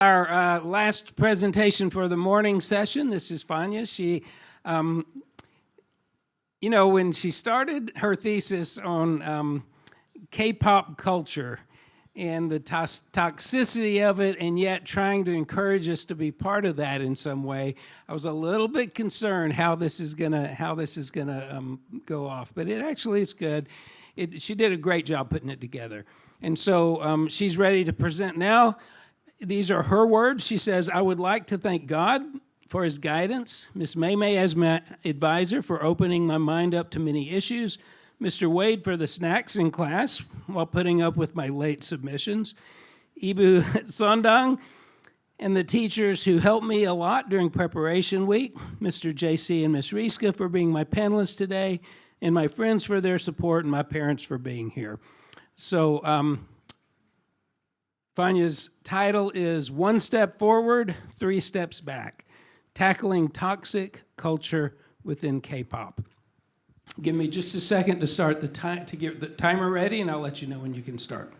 Our last presentation for the morning session. This is Zefanya. She, when she started her thesis on K-pop culture and the toxicity of it, and yet trying to encourage us to be part of that in some way, I was a little bit concerned how this is gonna go off. But it actually is good. She did a great job putting it together, and so she's ready to present now. These are her words. She says, "I would like to thank God for his guidance, Miss May as my advisor for opening my mind up to many issues, Mr. Wade for the snacks in class while putting up with my late submissions, Ibu Sondang and the teachers who helped me a lot during preparation week, Mr. JC and Miss Riska for being my panelists today, and my friends for their support, and my parents for being here." So, Fanya's title is One Step Forward, Three Steps Back, Tackling Toxic Culture Within K-pop. Give me just a second to start to get the timer ready, and I'll let you know when you can start.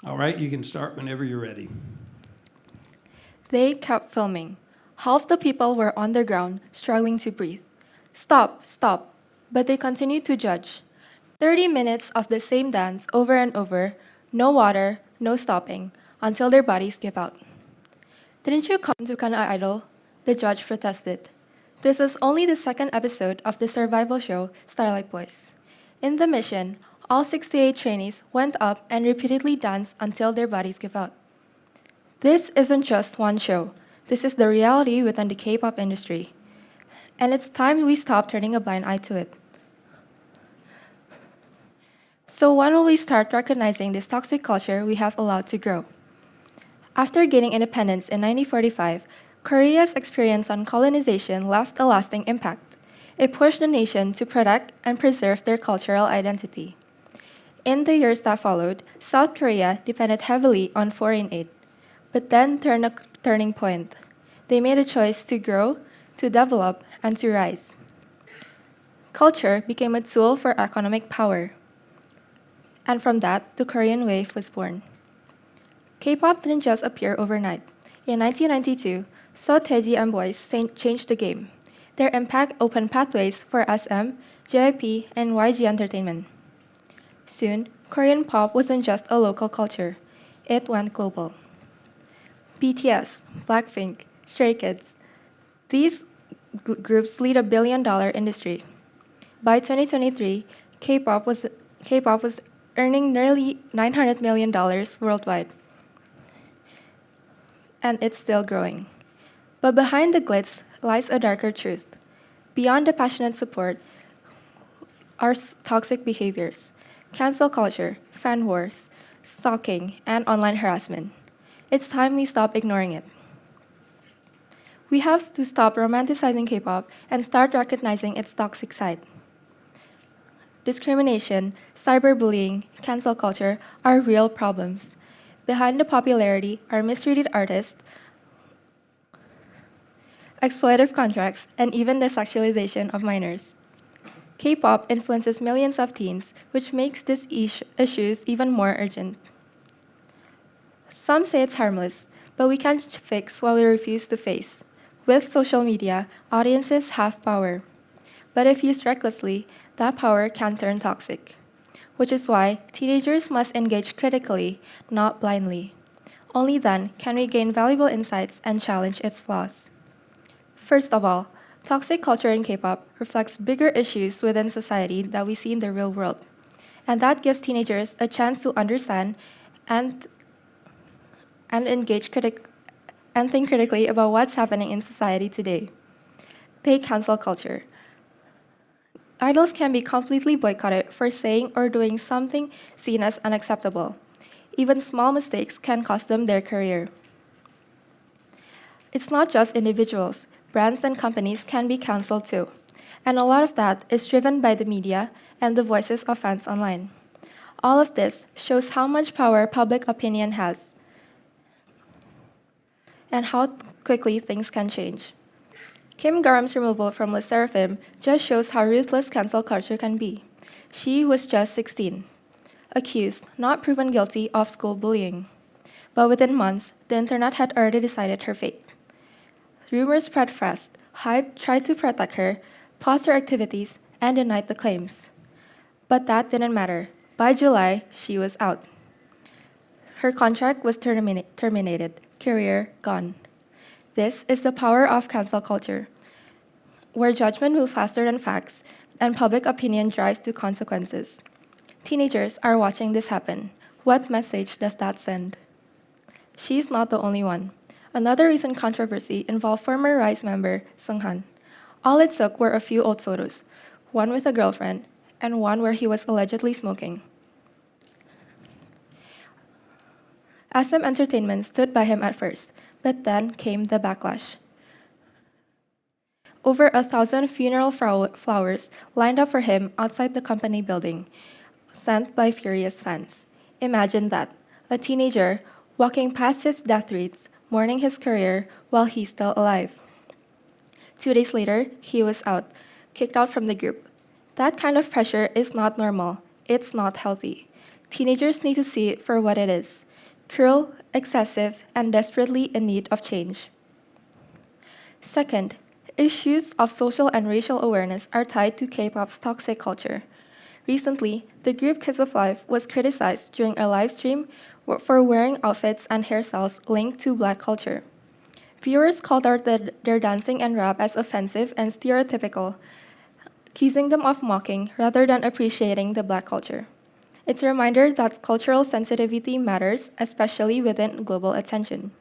All right, you can start whenever you're ready. They kept filming. Half the people were on the ground, struggling to breathe. Stop, stop. But they continued to judge. 30 minutes of the same dance over and over, no water, no stopping, until their bodies give out. "Didn't you come to Kana Idol?" the judge protested. This is only the second episode of the survival show Starlight Boys. In the mission, all 68 trainees went up and repeatedly danced until their bodies give out. This isn't just one show. This is the reality within the K-pop industry. And it's time we stop turning a blind eye to it. So when will we start recognizing this toxic culture we have allowed to grow? After gaining independence in 1945, Korea's experience on colonization left a lasting impact. It pushed the nation to protect and preserve their cultural identity. In the years that followed, South Korea depended heavily on foreign aid, but then turned a turning point. They made a choice to grow, to develop, and to rise. Culture became a tool for economic power. And from that, the Korean wave was born. K-pop didn't just appear overnight. In 1992, So Taeji and Boys changed the game. Their impact opened pathways for SM, JYP, and YG Entertainment. Soon, Korean pop wasn't just a local culture. It went global. BTS, Blackpink, Stray Kids. These groups lead a billion-dollar industry. By 2023, K-pop was earning nearly $900 million worldwide. And it's still growing. But behind the glitz lies a darker truth. Beyond the passionate support are toxic behaviors, cancel culture, fan wars, stalking, and online harassment. It's time we stop ignoring it. We have to stop romanticizing K-pop and start recognizing its toxic side. Discrimination, cyberbullying, cancel culture are real problems. Behind the popularity are mistreated artists, exploitative contracts, and even the sexualization of minors. K-pop influences millions of teens, which makes these issues even more urgent. Some say it's harmless, but we can't fix what we refuse to face. With social media, audiences have power. But if used recklessly, that power can turn toxic. Which is why teenagers must engage critically, not blindly. Only then can we gain valuable insights and challenge its flaws. First of all, toxic culture in K-pop reflects bigger issues within society that we see in the real world. And that gives teenagers a chance to understand and think critically about what's happening in society today. Take cancel culture. Idols can be completely boycotted for saying or doing something seen as unacceptable. Even small mistakes can cost them their career. It's not just individuals. Brands and companies can be canceled too. And a lot of that is driven by the media and the voices of fans online. All of this shows how much power public opinion has and how quickly things can change. Kim Garam's removal from Le Seraphim just shows how ruthless cancel culture can be. She was just 16, accused, not proven guilty of school bullying. But within months, the internet had already decided her fate. Rumors spread fast. Hype tried to protect her, pause her activities, and denied the claims. But that didn't matter. By July, she was out. Her contract was terminated, career gone. This is the power of cancel culture, where judgment moves faster than facts and public opinion drives to consequences. Teenagers are watching this happen. What message does that send? She's not the only one. Another recent controversy involved former Rise member Sung Han. All it took were a few old photos, one with a girlfriend and one where he was allegedly smoking. SM Entertainment stood by him at first, but then came the backlash. Over 1,000 funeral flowers lined up for him outside the company building, sent by furious fans. Imagine that, a teenager walking past his death wreaths, mourning his career while he's still alive. 2 days later, he was out, kicked out from the group. That kind of pressure is not normal. It's not healthy. Teenagers need to see it for what it is: cruel, excessive, and desperately in need of change. Second, issues of social and racial awareness are tied to K-pop's toxic culture. Recently, the group Kids of Life was criticized during a live stream for wearing outfits and hairstyles linked to Black culture. Viewers called out their dancing and rap as offensive and stereotypical, accusing them of mocking rather than appreciating the Black culture. It's a reminder that cultural sensitivity matters, especially within global attention.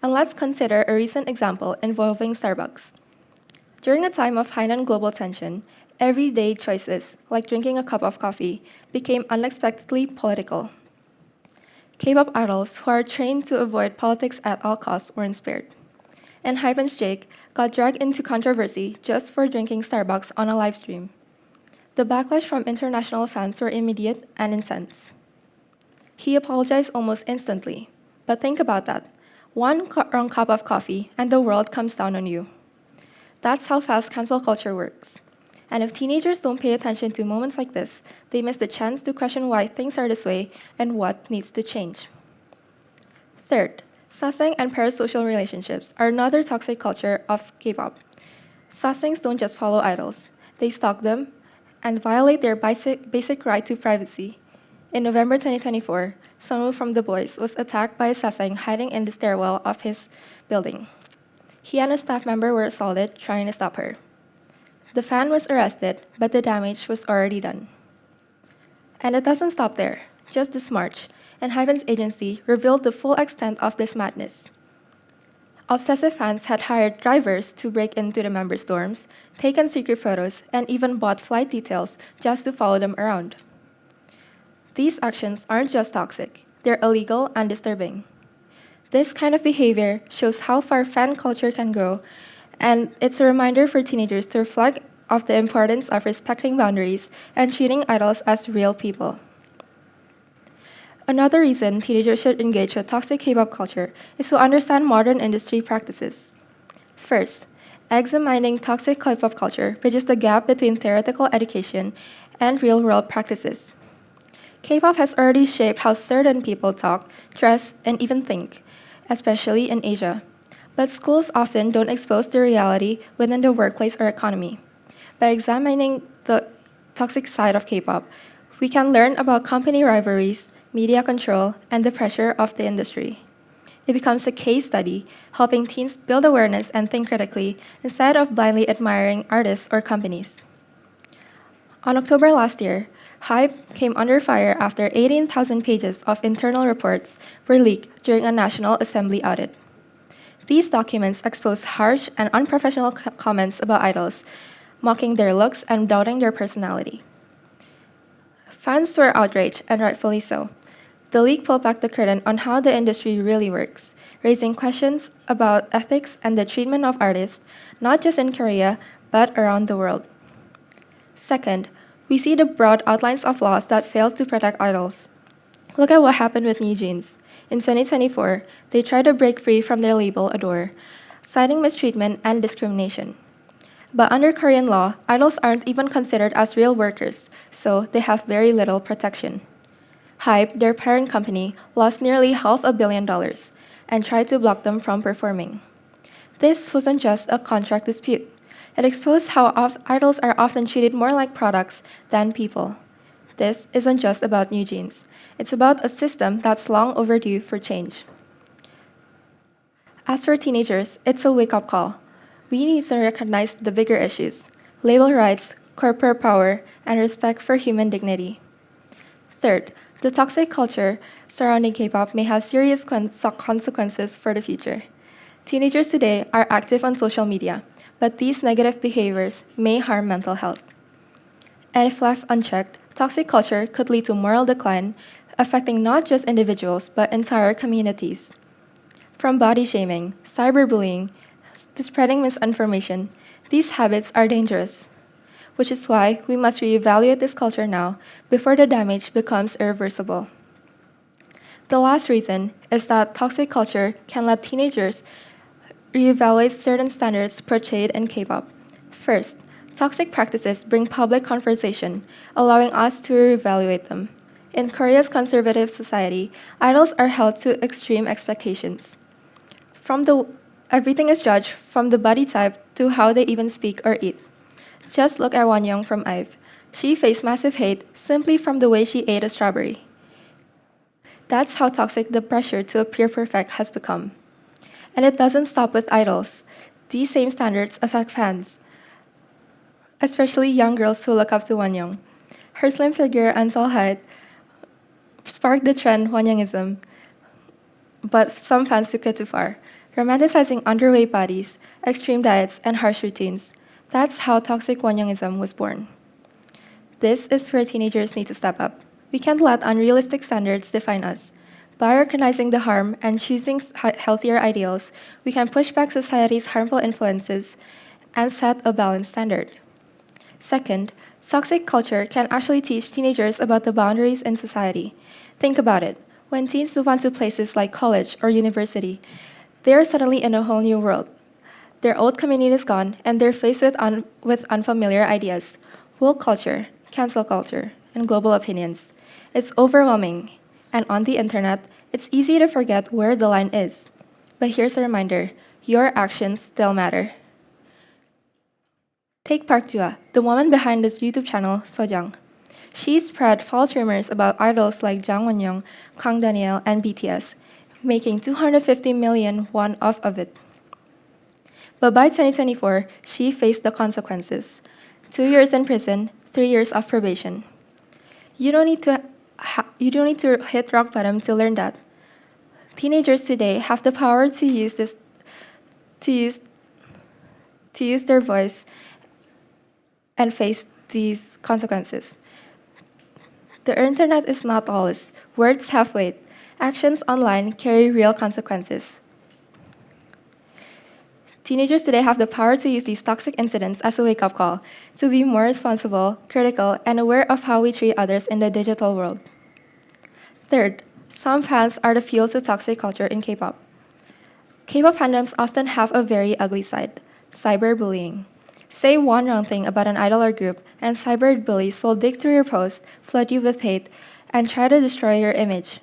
And let's consider a recent example involving Starbucks. During a time of heightened global tension, everyday choices, like drinking a cup of coffee, became unexpectedly political. K-pop idols who are trained to avoid politics at all costs were inspired. And Hypen's Jake got dragged into controversy just for drinking Starbucks on a live stream. The backlash from international fans were immediate and intense. He apologized almost instantly. But think about that. One wrong cup of coffee and the world comes down on you. That's how fast cancel culture works. And if teenagers don't pay attention to moments like this, they miss the chance to question why things are this way and what needs to change. Third, sasaeng and parasocial relationships are another toxic culture of K-pop. Sasaengs don't just follow idols. They stalk them and violate their basic right to privacy. In November 2024, Sunwoo from The Boys was attacked by a sasaeng hiding in the stairwell of his building. He and a staff member were assaulted trying to stop her. The fan was arrested, but the damage was already done. And it doesn't stop there. Just this March, Hypen's agency revealed the full extent of this madness. Obsessive fans had hired drivers to break into the members' dorms, taken secret photos, and even bought flight details just to follow them around. These actions aren't just toxic, they're illegal and disturbing. This kind of behavior shows how far fan culture can go, and it's a reminder for teenagers to reflect on the importance of respecting boundaries and treating idols as real people. Another reason teenagers should engage with toxic K-pop culture is to understand modern industry practices. First, examining toxic K-pop culture bridges the gap between theoretical education and real-world practices. K-pop has already shaped how certain people talk, dress, and even think, especially in Asia. But schools often don't expose the reality within the workplace or economy. By examining the toxic side of K-pop, we can learn about company rivalries, media control, and the pressure of the industry. It becomes a case study, helping teens build awareness and think critically instead of blindly admiring artists or companies. On October last year, Hype came under fire after 18,000 pages of internal reports were leaked during a National Assembly audit. These documents exposed harsh and unprofessional comments about idols, mocking their looks and doubting their personality. Fans were outraged, and rightfully so. The leak pulled back the curtain on how the industry really works, raising questions about ethics and the treatment of artists, not just in Korea, but around the world. Second, we see the broad outlines of laws that fail to protect idols. Look at what happened with New Jeans. In 2024, they tried to break free from their label Adore, citing mistreatment and discrimination. But under Korean law, idols aren't even considered as real workers, so they have very little protection. Hype, their parent company, lost nearly $500 million and tried to block them from performing. This wasn't just a contract dispute. It exposed how idols are often treated more like products than people. This isn't just about new jeans. It's about a system that's long overdue for change. As for teenagers, it's a wake-up call. We need to recognize the bigger issues: label rights, corporate power, and respect for human dignity. Third, the toxic culture surrounding K-pop may have serious consequences for the future. Teenagers today are active on social media, but these negative behaviors may harm mental health. And if left unchecked, toxic culture could lead to moral decline, affecting not just individuals but entire communities. From body shaming, cyberbullying, to spreading misinformation, these habits are dangerous, which is why we must reevaluate this culture now before the damage becomes irreversible. The last reason is that toxic culture can let teenagers reevaluate certain standards portrayed in K-pop. First, toxic practices bring public conversation, allowing us to reevaluate them. In Korea's conservative society, idols are held to extreme expectations. Everything is judged from the body type to how they even speak or eat. Just look at Wonyoung from IVE. She faced massive hate simply from the way she ate a strawberry. That's how toxic the pressure to appear perfect has become. And it doesn't stop with idols. These same standards affect fans, especially young girls who look up to Wonyoung. Her slim figure and tall height sparked the trend Wonyoungism, but some fans took it too far, romanticizing underweight bodies, extreme diets, and harsh routines. That's how toxic Wonyoungism was born. This is where teenagers need to step up. We can't let unrealistic standards define us. By recognizing the harm and choosing healthier ideals, we can push back society's harmful influences and set a balanced standard. Second, toxic culture can actually teach teenagers about the boundaries in society. Think about it. When teens move on to places like college or university, they are suddenly in a whole new world. Their old community is gone, and they're faced with unfamiliar ideas: woke culture, cancel culture, and global opinions. It's overwhelming, and on the internet, it's easy to forget where the line is. But here's a reminder: your actions still matter. Take Park Jua, the woman behind this YouTube channel, Sojang. She spread false rumors about idols like Jang Won-young, Kang Daniel, and BTS, making 250 million won off of it. But by 2024, she faced the consequences: 2 years in prison, 3 years of probation. You don't need to hit rock bottom to learn that. Teenagers today have the power to use their voice and face these consequences. The internet is not lawless. Words have weight. Actions online carry real consequences. Teenagers today have the power to use these toxic incidents as a wake-up call to be more responsible, critical, and aware of how we treat others in the digital world. Third, some fans are the fuel to toxic culture in K-pop. K-pop fandoms often have a very ugly side: cyberbullying. Say one wrong thing about an idol or group, and cyberbullies will dig through your post, flood you with hate, and try to destroy your image.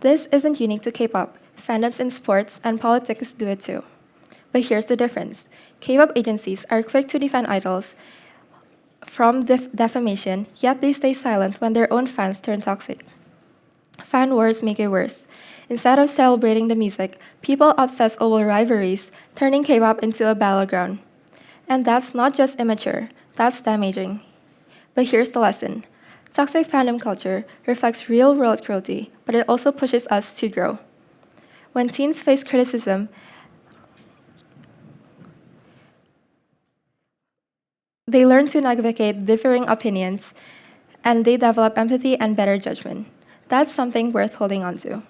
This isn't unique to K-pop. Fandoms in sports and politics do it too. But here's the difference: K-pop agencies are quick to defend idols from defamation, yet they stay silent when their own fans turn toxic. Fan wars make it worse. Instead of celebrating the music, people obsess over rivalries, turning K-pop into a battleground. And that's not just immature, that's damaging. But here's the lesson: toxic fandom culture reflects real-world cruelty, but it also pushes us to grow. When teens face criticism, they learn to navigate differing opinions, and they develop empathy and better judgment. That's something worth holding on to.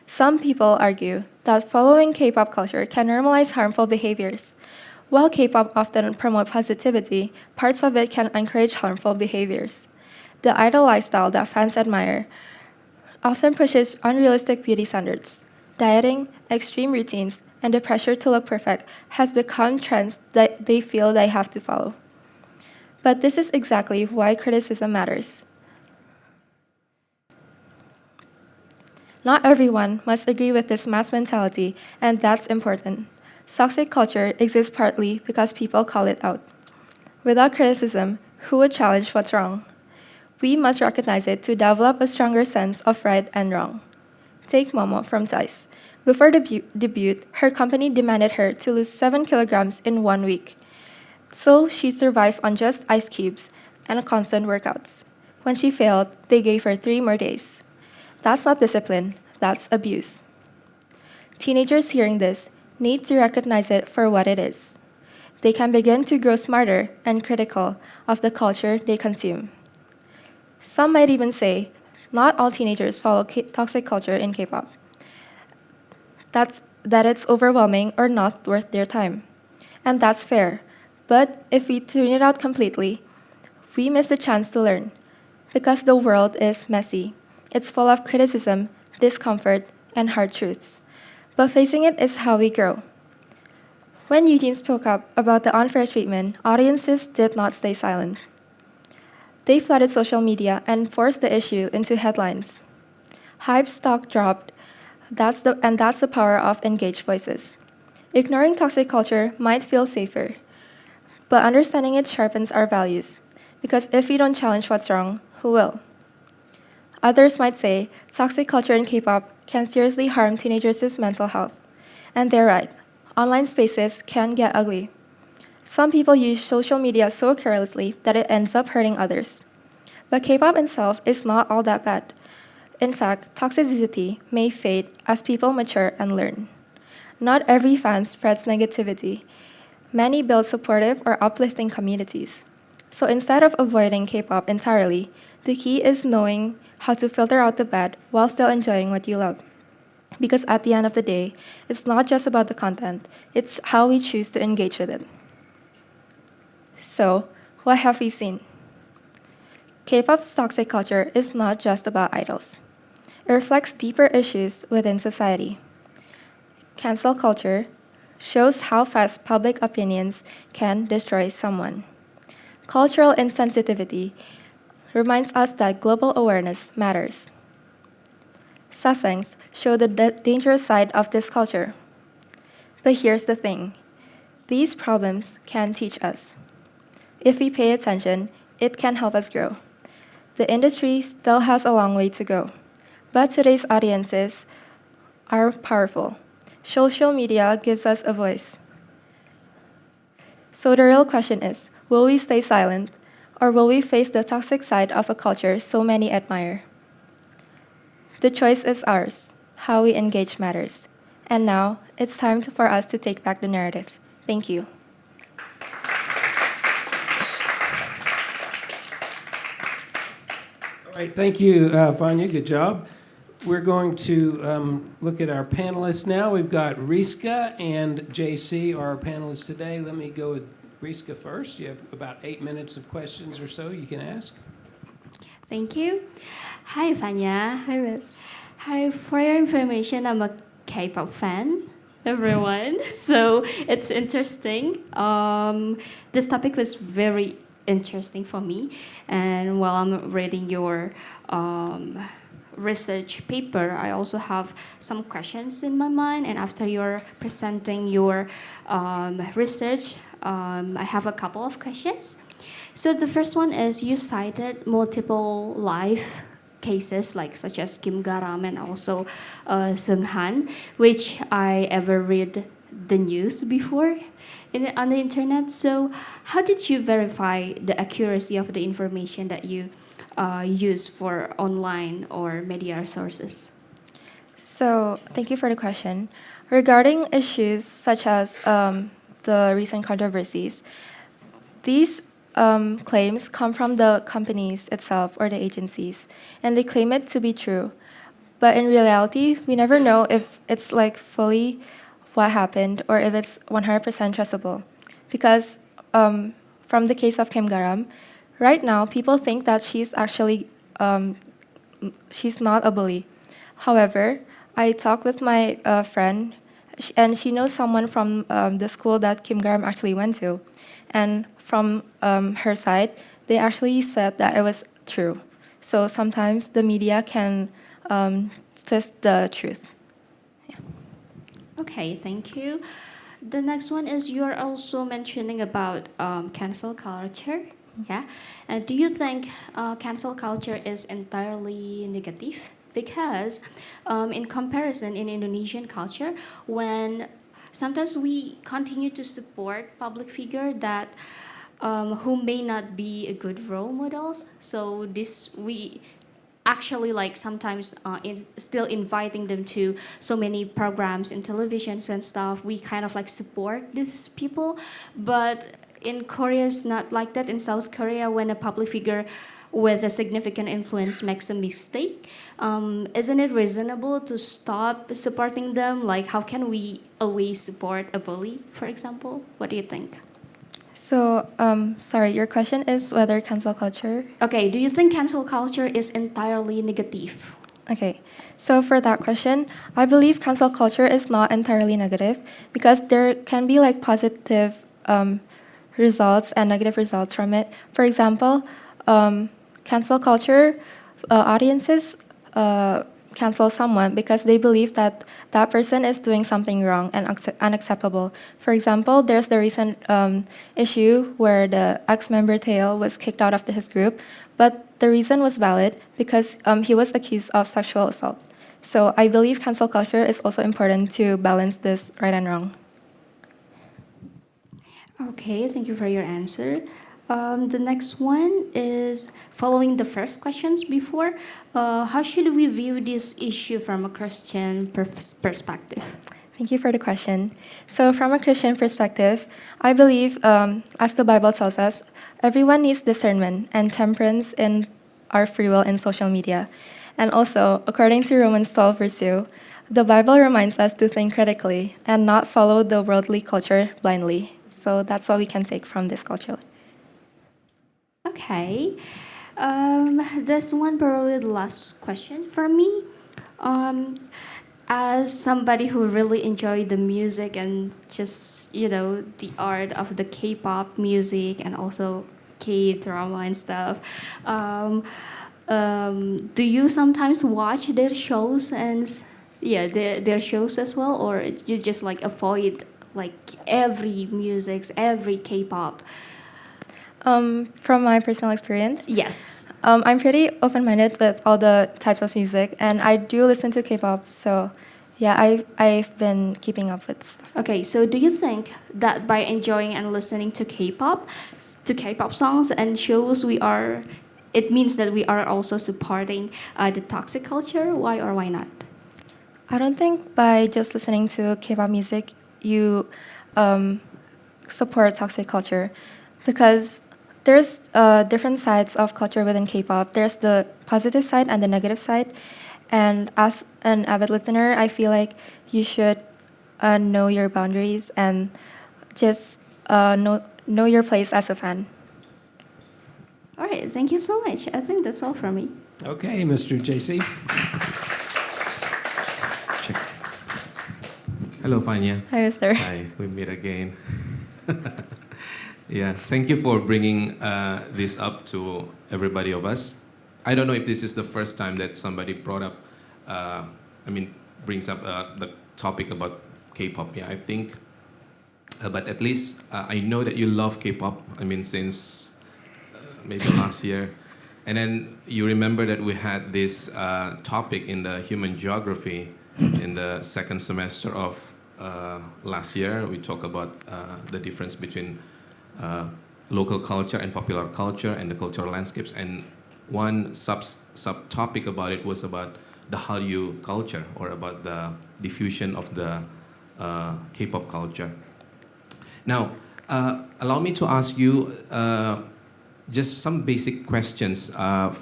Some people argue that following K-pop culture can normalize harmful behaviors. While K-pop often promotes positivity, parts of it can encourage harmful behaviors. The idol lifestyle that fans admire often pushes unrealistic beauty standards. Dieting, extreme routines, and the pressure to look perfect has become trends that they feel they have to follow. But this is exactly why criticism matters. Not everyone must agree with this mass mentality, and that's important. Toxic culture exists partly because people call it out. Without criticism, who would challenge what's wrong? We must recognize it to develop a stronger sense of right and wrong. Take Momo from Twice. Before the debut, her company demanded her to lose 7 kilograms in 1 week. So she survived on just ice cubes and constant workouts. When she failed, they gave her 3 more days. That's not discipline, that's abuse. Teenagers hearing this need to recognize it for what it is. They can begin to grow smarter and critical of the culture they consume. Some might even say, not all teenagers follow toxic culture in K-pop. That it's overwhelming or not worth their time. And that's fair. But if we tune it out completely, we miss the chance to learn. Because the world is messy. It's full of criticism, discomfort, and hard truths. But facing it is how we grow. When Eugene spoke up about the unfair treatment, audiences did not stay silent. They flooded social media and forced the issue into headlines. Hype stock dropped, that's the power of engaged voices. Ignoring toxic culture might feel safer, but understanding it sharpens our values. Because if we don't challenge what's wrong, who will? Others might say toxic culture in K-pop can seriously harm teenagers' mental health. And they're right. Online spaces can get ugly. Some people use social media so carelessly that it ends up hurting others. But K-pop itself is not all that bad. In fact, toxicity may fade as people mature and learn. Not every fan spreads negativity. Many build supportive or uplifting communities. So instead of avoiding K-pop entirely, the key is knowing how to filter out the bad while still enjoying what you love. Because at the end of the day, it's not just about the content, it's how we choose to engage with it. So, what have we seen? K-pop's toxic culture is not just about idols. It reflects deeper issues within society. Cancel culture shows how fast public opinions can destroy someone. Cultural insensitivity reminds us that global awareness matters. Sasaengs show the dangerous side of this culture. But here's the thing. These problems can teach us. If we pay attention, it can help us grow. The industry still has a long way to go. But today's audiences are powerful. Social media gives us a voice. So the real question is, will we stay silent, or will we face the toxic side of a culture so many admire? The choice is ours. How we engage matters. And now, it's time for us to take back the narrative. Thank you. All right, thank you, Vanya. Good job. We're going to look at our panelists now. We've got Riska and JC are our panelists today. Let me go with Riska first. You have about 8 minutes of questions or so you can ask. Thank you. Hi, Vanya. Hi, Miss. Hi, for your information, I'm a K-pop fan, everyone. So it's interesting. This topic was very interesting for me. And while I'm reading your research paper, I also have some questions in my mind. And after you're presenting your research, I have a couple of questions. So the first one is you cited multiple live cases like such as Kim Garam and also Seunghan, which I ever read the news before on the internet. So how did you verify the accuracy of the information that you use for online or media sources? So, thank you for the question. Regarding issues such as the recent controversies, these claims come from the companies itself or the agencies, and they claim it to be true. But in reality, we never know if it's like fully what happened or if it's 100% trustable. Because from the case of Kim Garam, right now people think that she's actually she's not a bully. However, I talked with my friend And she knows someone from the school that Kim Garam actually went to. And from her side, they actually said that it was true. So sometimes the media can twist the truth. Okay, thank you. The next one is you're also mentioning about cancel culture. Yeah. Do you think cancel culture is entirely negative? Because in comparison, in Indonesian culture, when sometimes we continue to support public figure that who may not be a good role models. So this we actually like sometimes still inviting them to so many programs in televisions and stuff. We kind of like support these people, but in Korea it's not like that. In South Korea, when a public figure with a significant influence makes a mistake, isn't it reasonable to stop supporting them? Like, how can we always support a bully, for example? What do you think? So, sorry, your question is whether cancel culture. Okay, do you think cancel culture is entirely negative? Okay, so for that question, I believe cancel culture is not entirely negative because there can be like positive results and negative results from it. For example, cancel culture audiences cancel someone because they believe that that person is doing something wrong and unacceptable. For example, there's the recent issue where the ex-member Tail was kicked out of his group, but the reason was valid because he was accused of sexual assault. So I believe cancel culture is also important to balance this right and wrong. Okay, thank you for your answer. The next one is following the first questions before. How should we view this issue from a Christian perspective? Thank you for the question. So, from a Christian perspective, I believe, as the Bible tells us, everyone needs discernment and temperance in our free will in social media. And also, according to Romans 12, verse 2, the Bible reminds us to think critically and not follow the worldly culture blindly. So, that's what we can take from this culture. Okay. This one probably the last question for me. As somebody who really enjoyed the music and just the art of the K-pop music and also K-drama and stuff, do you sometimes watch their shows and their shows as well, or you just like avoid like every music, every K-pop? From my personal experience, Yes. I'm pretty open-minded with all the types of music, and I do listen to K-pop. So, yeah, I've been keeping up with stuff. Okay, so do you think that by enjoying and listening to K-pop songs and shows, it means that we are also supporting the toxic culture? Why or why not? I don't think by just listening to K-pop music you support toxic culture, because there's different sides of culture within K-pop. There's the positive side and the negative side. And as an avid listener, I feel like you should know your boundaries and just know your place as a fan. All right, thank you so much. I think that's all from me. Okay, Mr. JC. Check. Hello, Fanya. Hi, Mr. Hi, we meet again. Yeah, thank you for bringing this up to everybody of us. I don't know if this is the first time that somebody brought up, brings up the topic about K-pop. Yeah, I think, but at least I know that you love K-pop. Since maybe last year. And then you remember that we had this topic in the human geography in the second semester of last year. We talked about the difference between local culture and popular culture and the cultural landscapes. And one subtopic about it was about the Hallyu culture, or about the diffusion of the K-pop culture. Now, allow me to ask you just some basic questions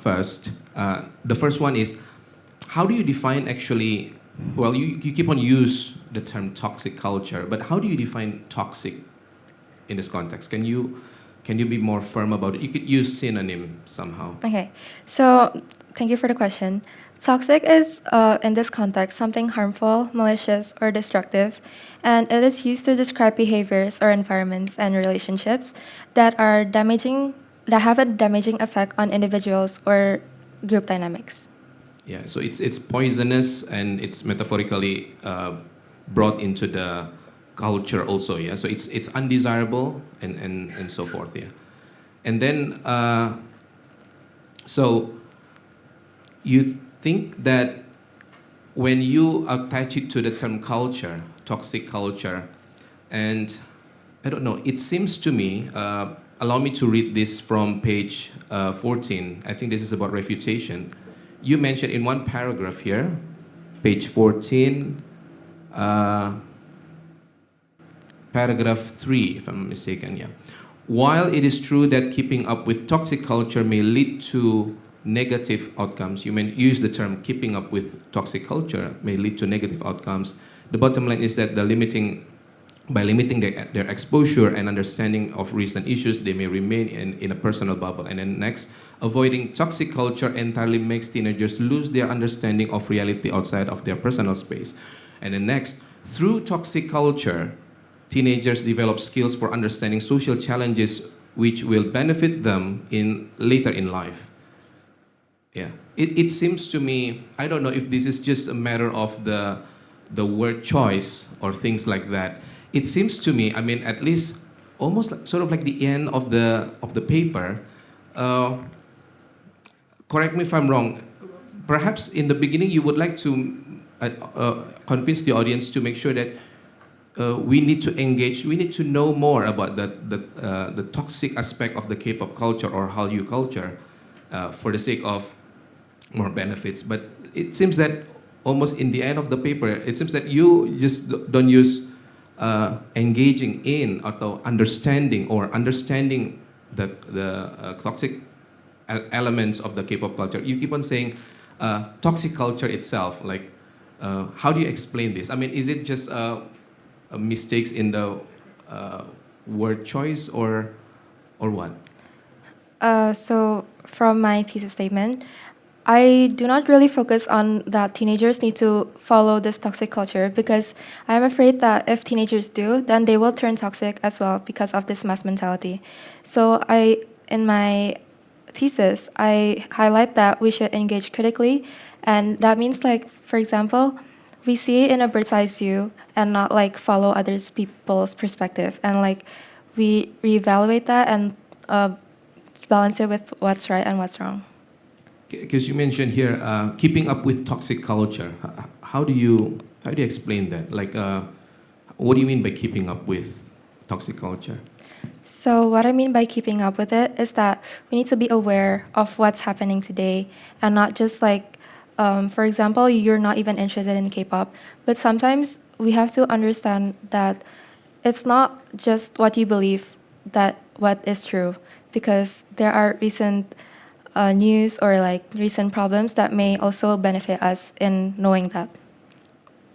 first. The first one is, how do you define actually, well, you keep on use the term toxic culture, but how do you define toxic in this context? Can you be more firm about it? You could use synonym somehow. Okay, so thank you for the question. Toxic is, in this context, something harmful, malicious, or destructive, and it is used to describe behaviors or environments and relationships that are damaging, that have a damaging effect on individuals or group dynamics. Yeah, so it's poisonous and it's metaphorically brought into the culture also. Yeah, so it's undesirable and so forth. Yeah, and then so you think that when you attach it to the term culture, toxic culture, and I don't know, it seems to me. Allow me to read this from page 14. I think this is about refutation. You mentioned in one paragraph here, page 14, paragraph 3, if I'm not mistaken, yeah. While it is true that keeping up with toxic culture may lead to negative outcomes, you use the term keeping up with toxic culture may lead to negative outcomes. The bottom line is that by limiting their exposure and understanding of recent issues, they may remain in a personal bubble. And then next, avoiding toxic culture entirely makes teenagers lose their understanding of reality outside of their personal space. And then next, through toxic culture, teenagers develop skills for understanding social challenges which will benefit them later in life. Yeah, it seems to me, I don't know if this is just a matter of the word choice or things like that. It seems to me, I mean, at least almost sort of like the end of the paper. Correct me if I'm wrong. Perhaps in the beginning you would like to convince the audience to make sure that we need to engage. We need to know more about the toxic aspect of the K-pop culture or Hallyu culture for the sake of more benefits. But it seems that almost in the end of the paper, it seems that you just don't use engaging in or understanding the toxic elements of the K-pop culture. You keep on saying toxic culture itself. Like, how do you explain this? I mean, is it just mistakes in the word choice or what? So, from my thesis statement, I do not really focus on that teenagers need to follow this toxic culture because I'm afraid that if teenagers do, then they will turn toxic as well because of this mass mentality. So in my thesis, I highlight that we should engage critically, and that means like, for example, we see it in a bird's eye view and not like follow others people's perspective, and like we reevaluate that and balance it with what's right and what's wrong. Because you mentioned here keeping up with toxic culture. How do you explain that? Like, what do you mean by keeping up with toxic culture? So what I mean by keeping up with it is that we need to be aware of what's happening today and not just like, for example, you're not even interested in K-pop, but sometimes we have to understand that it's not just what you believe that what is true, because there are recent news or like recent problems that may also benefit us in knowing that.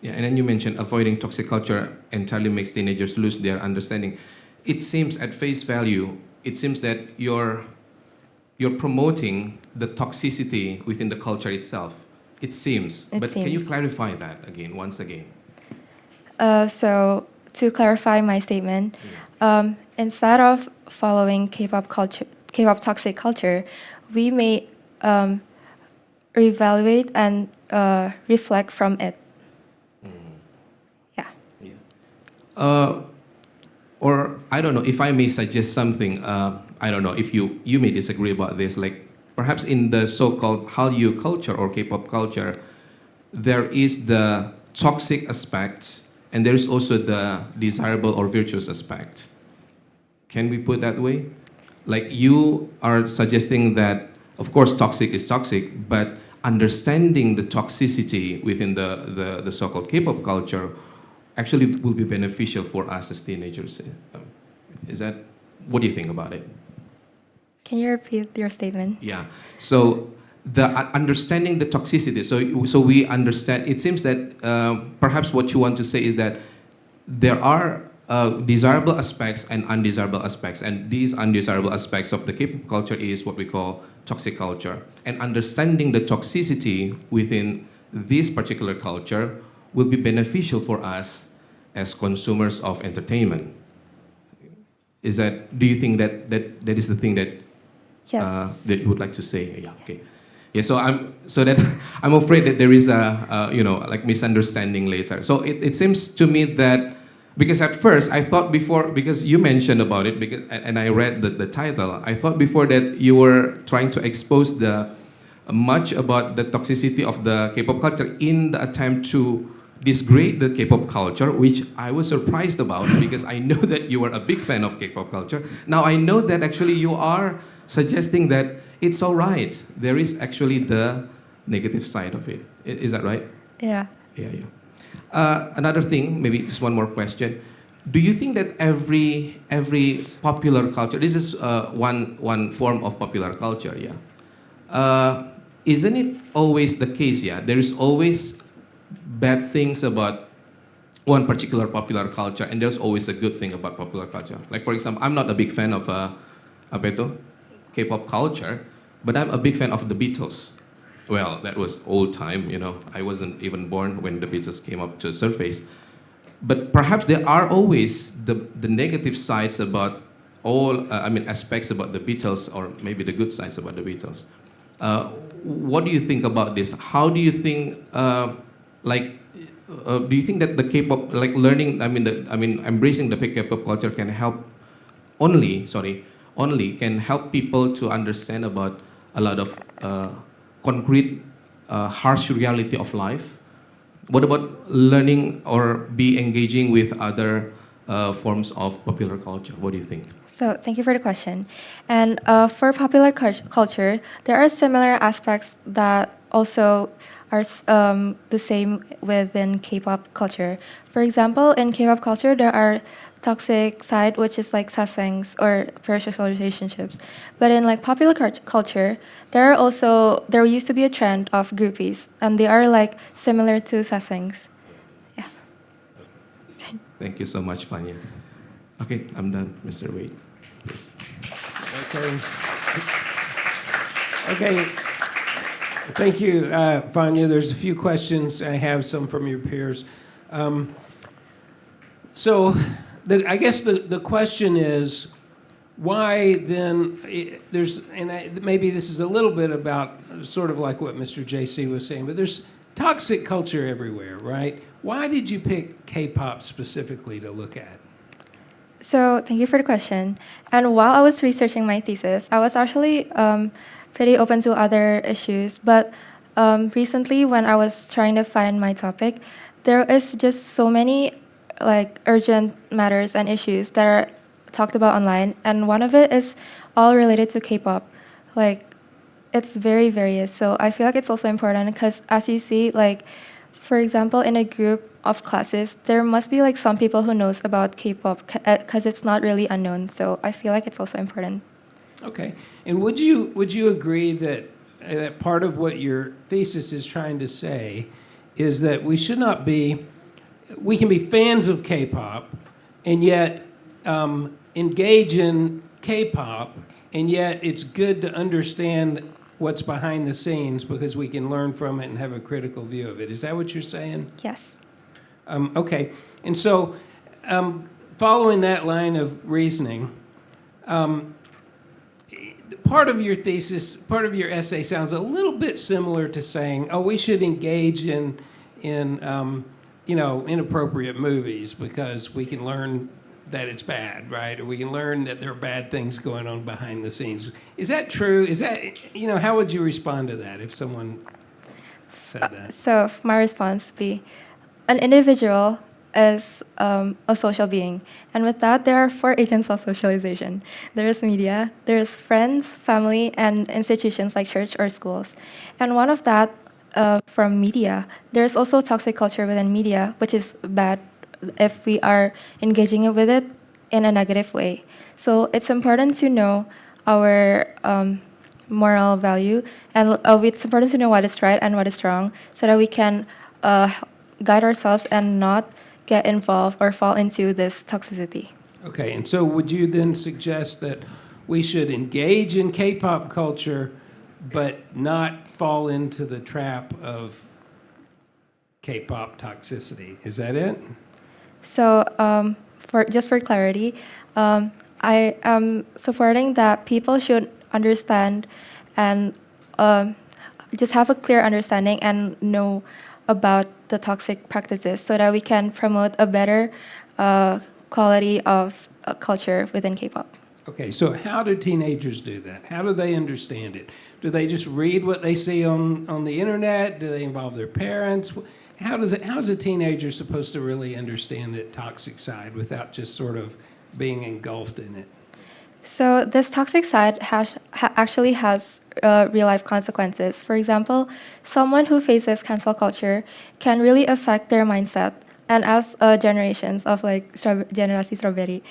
Yeah, and then you mentioned avoiding toxic culture entirely makes teenagers lose their understanding. It seems at face value, it seems that you're promoting the toxicity within the culture itself. It seems. But can you clarify that once again? So to clarify my statement, instead of following K-pop culture, K-pop toxic culture, we may reevaluate and reflect from it. Yeah. Or I don't know if I may suggest something. I don't know if you may disagree about this. Like perhaps in the so-called Hallyu culture or K-pop culture, there is the toxic aspect and there is also the desirable or virtuous aspect. Can we put that way? Like you are suggesting that, of course, toxic is toxic, but understanding the toxicity within the so-called K-pop culture actually will be beneficial for us as teenagers. Is that, what do you think about it? Can you repeat your statement? Yeah. So the understanding the toxicity. So we understand. It seems that perhaps what you want to say is that there are desirable aspects and undesirable aspects, and these undesirable aspects of the K-pop culture is what we call toxic culture. And understanding the toxicity within this particular culture will be beneficial for us as consumers of entertainment. Do you think that is the thing that Yes. that you would like to say? Yeah. Okay. Yeah. I'm afraid that there is a like misunderstanding later. So it seems to me that because at first I thought before, because you mentioned about it, and I read the title, I thought before that you were trying to expose much about the toxicity of the K-pop culture in the attempt to disgrade the K-pop culture, which I was surprised about because I know that you are a big fan of K-pop culture. Now I know that actually you are suggesting that it's all right. There is actually the negative side of it. Is that right? Yeah. Yeah. Another thing, maybe just one more question. Do you think that every popular culture, this is one form of popular culture, yeah? Isn't it always the case, yeah? There is always bad things about one particular popular culture, and there's always a good thing about popular culture. Like, for example, I'm not a big fan of apa itu? K-pop culture, but I'm a big fan of the Beatles. Well, that was old time, I wasn't even born when the Beatles came up to the surface. But perhaps there are always the negative sides about all, aspects about the Beatles, or maybe the good sides about the Beatles. What do you think about this? How do you think, do you think that the K-pop, like learning, embracing the K-pop culture can help only can help people to understand about a lot of concrete, harsh reality of life? What about learning or be engaging with other forms of popular culture? What do you think? So thank you for the question. And for popular culture, there are similar aspects that also are the same within K-pop culture. For example, in K-pop culture, there are toxic side, which is like sassengs or parasocial relationships. But in like popular culture, there used to be a trend of groupies, and they are like similar to sassengs. Yeah. Thank you so much, Fanya. Okay, I'm done. Mr. Wade, please. Okay. Okay. Thank you, Vanya. There's a few questions. I have some from your peers. I guess the question is, why then, maybe this is a little bit about sort of like what Mr. JC was saying, but there's toxic culture everywhere, right? Why did you pick K-pop specifically to look at? So thank you for the question. And while I was researching my thesis, I was actually pretty open to other issues. But recently, when I was trying to find my topic, there is just so many like urgent matters and issues that are talked about online, and one of it is all related to K-pop. Like, it's very various. So I feel like it's also important because, as you see, like, for example, in a group of classes, there must be like some people who knows about K-pop because it's not really unknown. So I feel like it's also important. Okay. And would you agree that that part of what your thesis is trying to say is that we can be fans of K-pop and yet engage in K-pop, and yet it's good to understand what's behind the scenes because we can learn from it and have a critical view of it. Is that what you're saying? Yes. Okay. And so following that line of reasoning, part of your thesis, part of your essay sounds a little bit similar to saying, oh, we should engage in inappropriate movies because we can learn that it's bad, right? Or we can learn that there are bad things going on behind the scenes. Is that true? Is that, how would you respond to that if someone said that? So my response would be, an individual is a social being. And with that, there are 4 agents of socialization. There is media, there is friends, family, and institutions like church or schools. And one of that, from media, there's also toxic culture within media, which is bad if we are engaging with it in a negative way. So it's important to know our moral value, and it's important to know what is right and what is wrong, so that we can guide ourselves and not get involved or fall into this toxicity. Okay, and so would you then suggest that we should engage in K-pop culture, but not fall into the trap of K-pop toxicity? Is that it? So, for clarity, I am supporting that people should understand and just have a clear understanding and know about the toxic practices so that we can promote a better quality of culture within K-pop. Okay, so how do teenagers do that? How do they understand it? Do they just read what they see on the internet? Do they involve their parents? How is a teenager supposed to really understand the toxic side without just sort of being engulfed in it? So this toxic side actually has real-life consequences. For example, someone who faces cancel culture can really affect their mindset, and as generations of like generasi strawberry,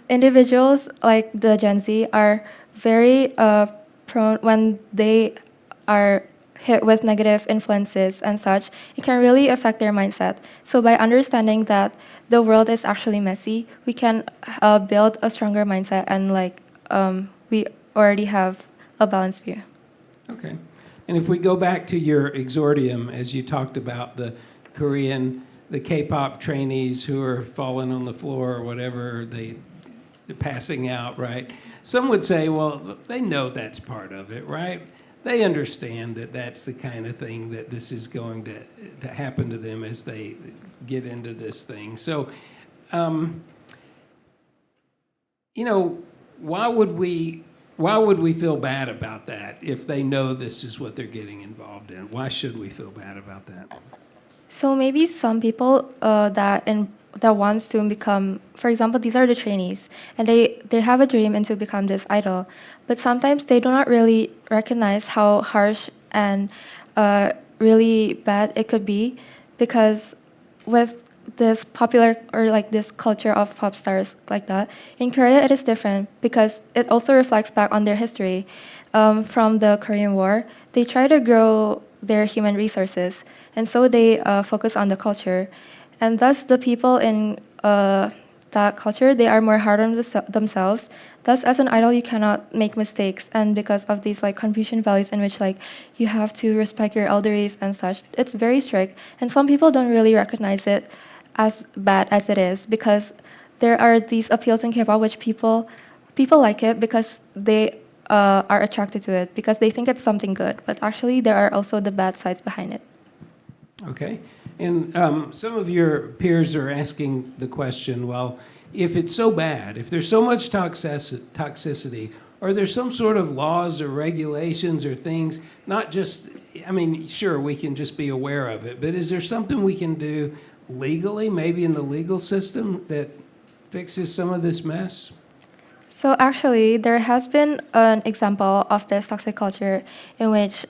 individuals like the Gen Z are very prone when they are hit with negative influences and such. It can really affect their mindset. So by understanding that the world is actually messy, we can build a stronger mindset, and like we already have a balanced view. Okay. And if we go back to your exordium, as you talked about the K-pop trainees who are falling on the floor or whatever, they're passing out, right? Some would say, well, they know that's part of it, right? They understand that that's the kind of thing that this is going to happen to them as they get into this thing. So, why would we feel bad about that if they know this is what they're getting involved in? Why should we feel bad about that? So maybe some people that wants to become, for example, these are the trainees, and they have a dream and to become this idol, but sometimes they do not really recognize how harsh and really bad it could be, because with this popular or like this culture of pop stars like that, in Korea it is different because it also reflects back on their history. From the Korean War, they try to grow their human resources, and so they focus on the culture, and thus the people in that culture, they are more hard on themselves. Thus, as an idol, you cannot make mistakes, and because of these like Confucian values in which like you have to respect your elders and such, it's very strict, and some people don't really recognize it as bad as it is, because there are these appeals in K-pop which people like it because they are attracted to it because they think it's something good, but actually there are also the bad sides behind it. Okay. And some of your peers are asking the question, well, if it's so bad, if there's so much toxicity, are there some sort of laws or regulations or things, not just, I mean, sure, we can just be aware of it, but is there something we can do legally, maybe in the legal system, that fixes some of this mess? So actually, there has been an example of this toxic culture in which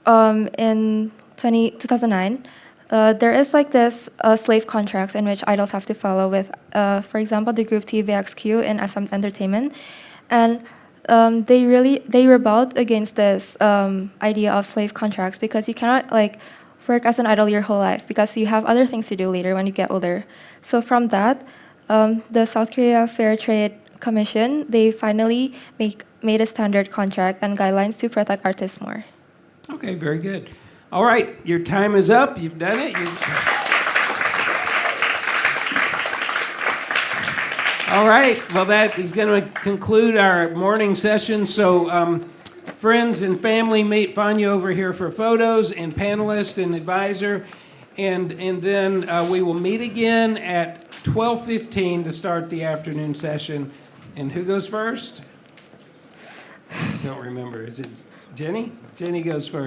in 2009, there is like this slave contracts in which idols have to follow with, for example, the group TVXQ in SM Entertainment. And they rebelled against this idea of slave contracts because you cannot like work as an idol your whole life because you have other things to do later when you get older. So from that, the South Korea Fair Trade Commission, they finally made a standard contract and guidelines to protect artists more. Okay, very good. All right, your time is up. You've done it. All right, well, that is going to conclude our morning session. So, friends and family, meet Zefanya over here for photos, and panelist and advisor. And then we will meet again at 12:15 to start the afternoon session. And who goes first? Don't remember. Is it Jenny? Jenny goes first.